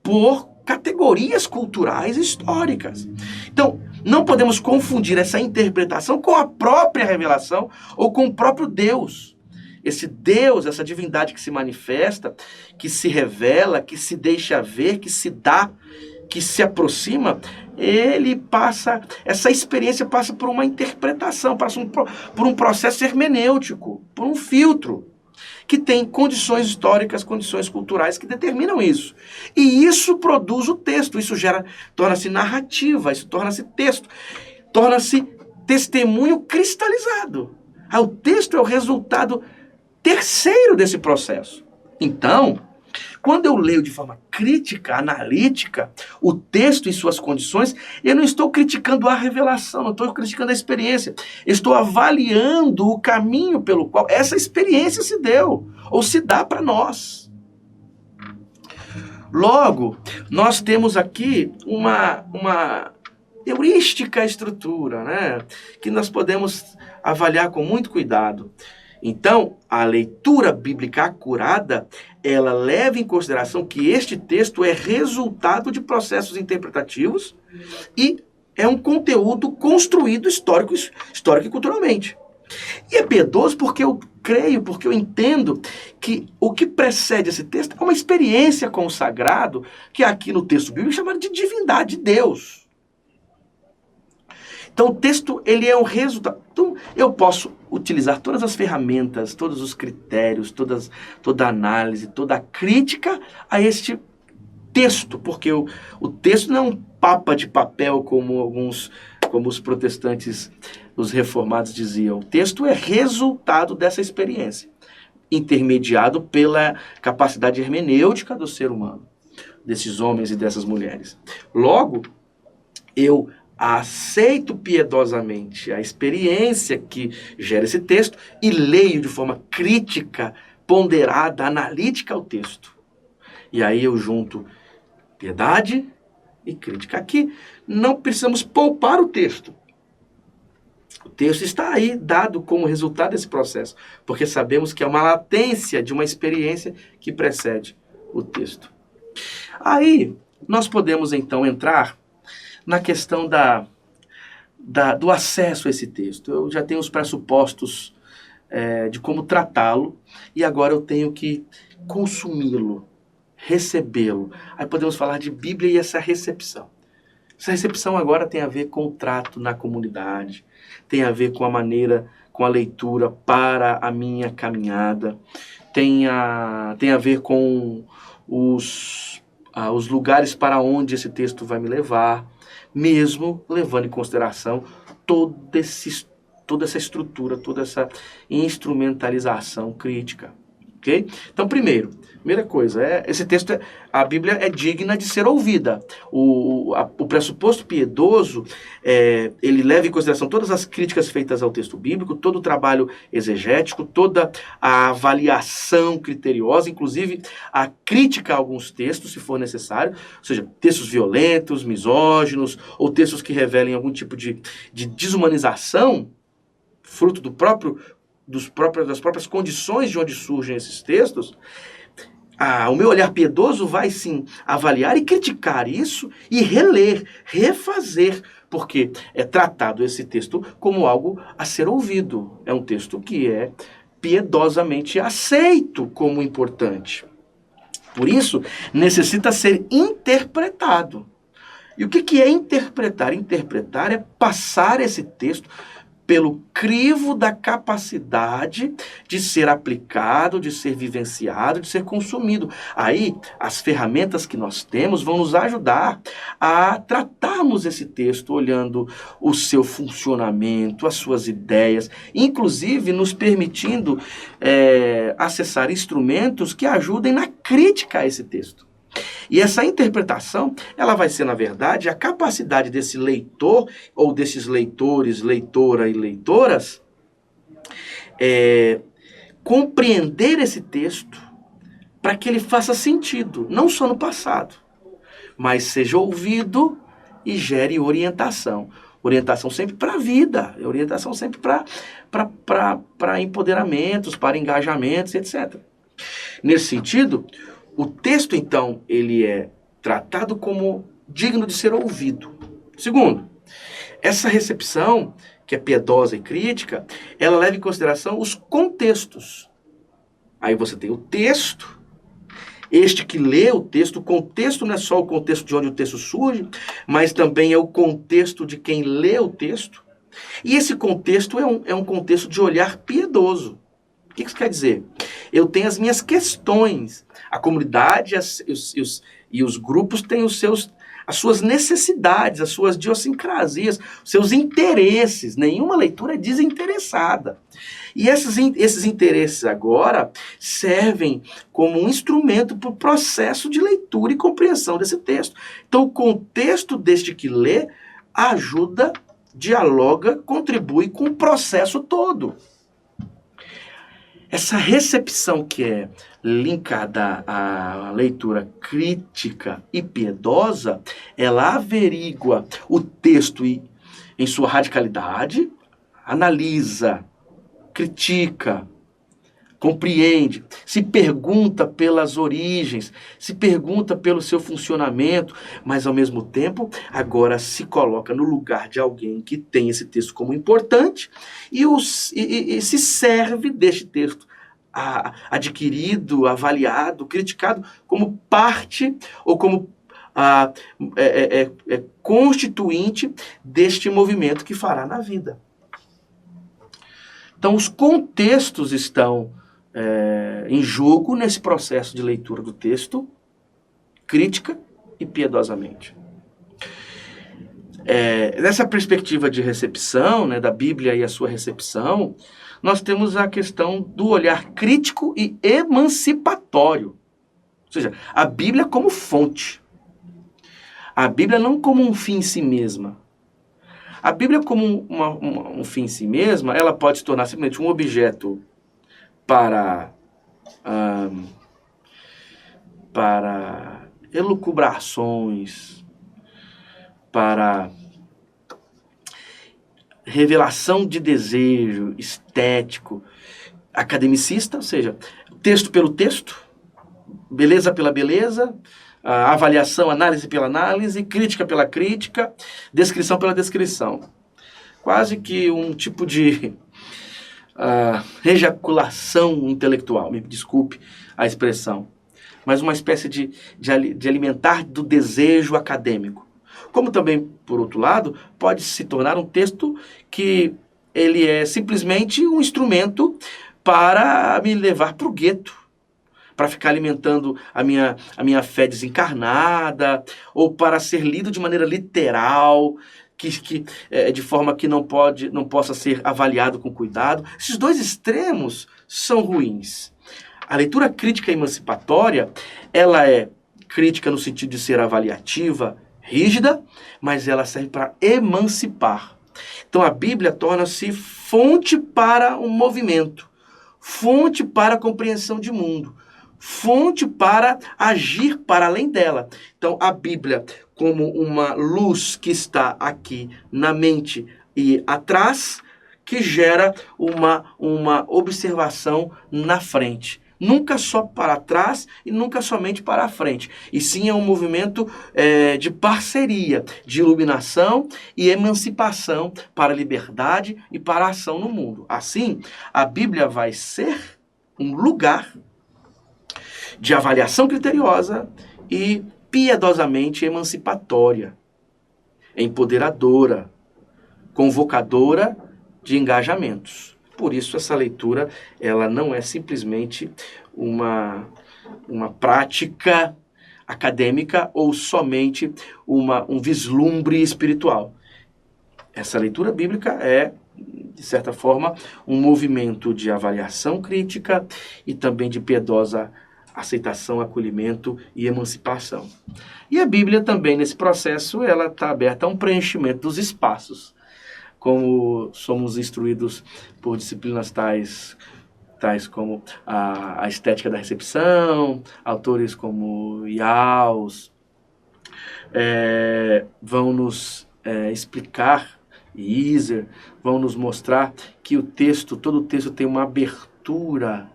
por categorias culturais históricas. Então, não podemos confundir essa interpretação com a própria revelação ou com o próprio Deus. esse Deus, essa divindade que se manifesta, que se revela, que se deixa ver, que se dá, que se aproxima, essa experiência passa por uma interpretação, passa por um processo hermenêutico, por um filtro, que tem condições históricas, condições culturais que determinam isso. E isso produz o texto, isso torna-se narrativa, isso torna-se texto, torna-se testemunho cristalizado. O texto é o resultado terceiro desse processo. Então, quando eu leio de forma crítica, analítica, o texto e suas condições, eu não estou criticando a revelação, não estou criticando a experiência. Estou avaliando o caminho pelo qual essa experiência se deu, ou se dá para nós. Logo, nós temos aqui uma heurística estrutura, né, que nós podemos avaliar com muito cuidado. Então, a leitura bíblica acurada, ela leva em consideração que este texto é resultado de processos interpretativos e é um conteúdo construído histórico e culturalmente. E é piedoso porque eu creio, porque eu entendo que o que precede esse texto é uma experiência com o sagrado, que aqui no texto bíblico é chamado de divindade, de Deus. Então, o texto, ele é um resultado. Então, eu posso utilizar todas as ferramentas, todos os critérios, toda a análise, toda a crítica a este texto, porque o texto não é um papa de papel como os protestantes, os reformados diziam. O texto é resultado dessa experiência, intermediado pela capacidade hermenêutica do ser humano, desses homens e dessas mulheres. Logo, eu aceito piedosamente a experiência que gera esse texto e leio de forma crítica, ponderada, analítica o texto. E aí eu junto piedade e crítica. Aqui não precisamos poupar o texto. O texto está aí dado como resultado desse processo, porque sabemos que é uma latência de uma experiência que precede o texto. Aí nós podemos então entrar na questão do acesso a esse texto. Eu já tenho os pressupostos de como tratá-lo, e agora eu tenho que consumi-lo, recebê-lo. Aí podemos falar de Bíblia e essa recepção. Essa recepção agora tem a ver com o trato na comunidade, tem a ver com a maneira, com a leitura para a minha caminhada, tem a ver com os lugares para onde esse texto vai me levar, mesmo levando em consideração toda essa estrutura, toda essa instrumentalização crítica. Okay? Então, primeira coisa, esse texto, a Bíblia é digna de ser ouvida. O pressuposto piedoso, ele leva em consideração todas as críticas feitas ao texto bíblico, todo o trabalho exegético, toda a avaliação criteriosa, inclusive a crítica a alguns textos, se for necessário, ou seja, textos violentos, misóginos, ou textos que revelem algum tipo de desumanização, fruto das próprias condições de onde surgem esses textos. O meu olhar piedoso vai sim avaliar e criticar isso e reler, refazer, porque é tratado esse texto como algo a ser ouvido. É um texto que é piedosamente aceito como importante. Por isso, necessita ser interpretado. E o que é interpretar? Interpretar é passar esse texto pelo crivo da capacidade de ser aplicado, de ser vivenciado, de ser consumido. Aí, as ferramentas que nós temos vão nos ajudar a tratarmos esse texto, olhando o seu funcionamento, as suas ideias, inclusive nos permitindo acessar instrumentos que ajudem na crítica a esse texto. E essa interpretação, ela vai ser, na verdade, a capacidade desse leitor, ou desses leitores, leitora e leitoras, compreender esse texto para que ele faça sentido, não só no passado, mas seja ouvido e gere orientação. Orientação sempre para a vida, orientação sempre para empoderamentos, para engajamentos, etc. Nesse sentido, o texto, então, ele é tratado como digno de ser ouvido. Segundo, essa recepção, que é piedosa e crítica, ela leva em consideração os contextos. Aí você tem o texto, este que lê o texto. O contexto não é só o contexto de onde o texto surge, mas também é o contexto de quem lê o texto. E esse contexto é um contexto de olhar piedoso. O que isso quer dizer? Eu tenho as minhas questões. A comunidade e os grupos têm as suas necessidades, as suas idiosincrasias, os seus interesses. Nenhuma leitura é desinteressada. E esses interesses agora servem como um instrumento para o processo de leitura e compreensão desse texto. Então, o contexto deste que lê ajuda, dialoga, contribui com o processo todo. Essa recepção que é linkada à leitura crítica e piedosa, ela averigua o texto em sua radicalidade, analisa, critica, compreende, se pergunta pelas origens, se pergunta pelo seu funcionamento, mas ao mesmo tempo agora se coloca no lugar de alguém que tem esse texto como importante e se serve deste texto adquirido, avaliado, criticado como parte ou como constituinte deste movimento que fará na vida. Então os contextos estão em jogo nesse processo de leitura do texto, crítica e piedosamente. Nessa perspectiva de recepção, né, da Bíblia e a sua recepção, nós temos a questão do olhar crítico e emancipatório. Ou seja, a Bíblia como fonte. A Bíblia não como um fim em si mesma. A Bíblia como um fim em si mesma, ela pode se tornar simplesmente um objeto para elucubrações, para revelação de desejo estético, academicista, ou seja, texto pelo texto, beleza pela beleza, avaliação, análise pela análise, crítica pela crítica, descrição pela descrição. Quase que um tipo de ejaculação intelectual, me desculpe a expressão, mas uma espécie de alimentar do desejo acadêmico. Como também, por outro lado, pode se tornar um texto que ele é simplesmente um instrumento para me levar para o gueto, para ficar alimentando a minha fé desencarnada, ou para ser lido de maneira literal, de forma que não possa ser avaliado com cuidado. Esses dois extremos são ruins. A leitura crítica e emancipatória, ela é crítica no sentido de ser avaliativa, rígida, mas ela serve para emancipar. Então a Bíblia torna-se fonte para um movimento, fonte para a compreensão de mundo, fonte para agir para além dela. Então a Bíblia, como uma luz que está aqui na mente e atrás, que gera uma observação na frente. Nunca só para trás e nunca somente para a frente. E sim é um movimento de parceria, de iluminação e emancipação para a liberdade e para a ação no mundo. Assim, a Bíblia vai ser um lugar de avaliação criteriosa e piedosamente emancipatória, empoderadora, convocadora de engajamentos. Por isso, essa leitura ela não é simplesmente uma prática acadêmica ou somente um vislumbre espiritual. Essa leitura bíblica é, de certa forma, um movimento de avaliação crítica e também de piedosa aceitação, acolhimento e emancipação. E a Bíblia também, nesse processo, ela está aberta a um preenchimento dos espaços. Como somos instruídos por disciplinas tais como a estética da recepção, autores como Yaus, vão nos explicar, e Iser, vão nos mostrar que todo o texto tem uma abertura,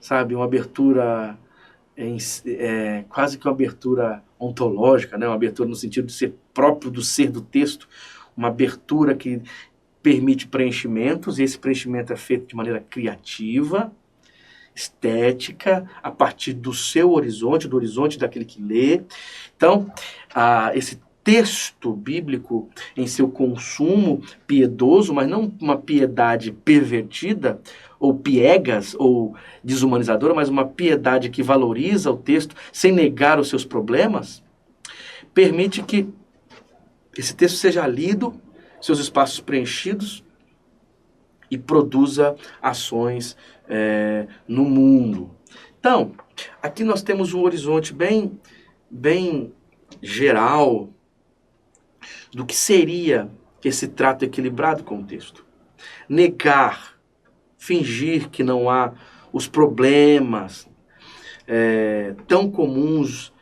sabe, uma abertura, quase que uma abertura ontológica, né? Uma abertura no sentido de ser próprio do ser do texto, uma abertura que permite preenchimentos, e esse preenchimento é feito de maneira criativa, estética, a partir do seu horizonte, do horizonte daquele que lê. Então, esse texto bíblico em seu consumo piedoso, mas não uma piedade pervertida, ou piegas, ou desumanizadora, mas uma piedade que valoriza o texto sem negar os seus problemas, permite que esse texto seja lido, seus espaços preenchidos, e produza ações no mundo. Então, aqui nós temos um horizonte bem geral do que seria esse trato equilibrado com o texto. Negar, fingir que não há os problemas tão comuns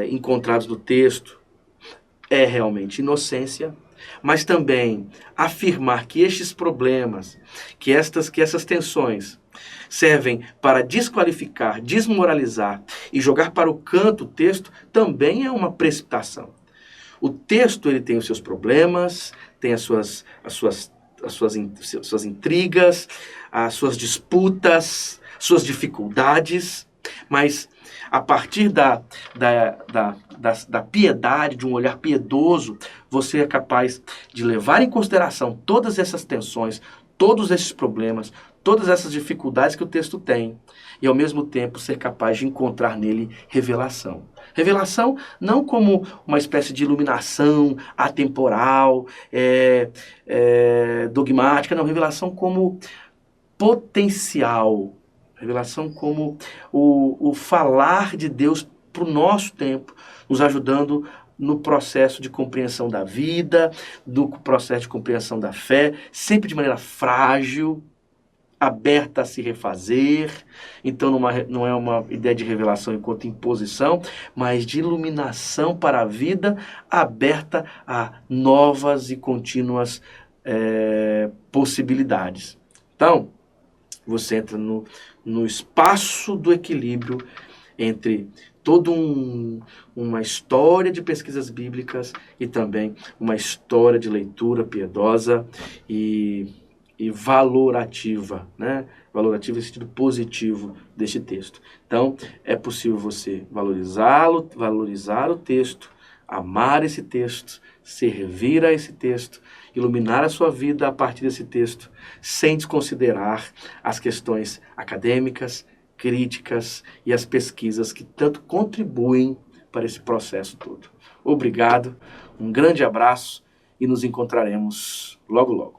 encontrados no texto é realmente inocência, mas também afirmar que estes problemas, que essas tensões servem para desqualificar, desmoralizar e jogar para o canto o texto, também é uma precipitação. O texto ele tem os seus problemas, tem as suas intrigas, as suas disputas, suas dificuldades, mas a partir da piedade, de um olhar piedoso, você é capaz de levar em consideração todas essas tensões, todos esses problemas, todas essas dificuldades que o texto tem, e ao mesmo tempo ser capaz de encontrar nele revelação. Revelação não como uma espécie de iluminação atemporal, dogmática, não, revelação como potencial, revelação como o falar de Deus para o nosso tempo, nos ajudando no processo de compreensão da vida, no processo de compreensão da fé, sempre de maneira frágil, aberta a se refazer. Então não é uma ideia de revelação enquanto imposição, mas de iluminação para a vida, aberta a novas e contínuas possibilidades. Então, você entra no espaço do equilíbrio entre toda uma história de pesquisas bíblicas e também uma história de leitura piedosa e valorativa, né? Valorativa em sentido positivo deste texto. Então, é possível você valorizar o texto, amar esse texto, servir a esse texto, iluminar a sua vida a partir desse texto, sem desconsiderar as questões acadêmicas, críticas e as pesquisas que tanto contribuem para esse processo todo. Obrigado, um grande abraço e nos encontraremos logo logo.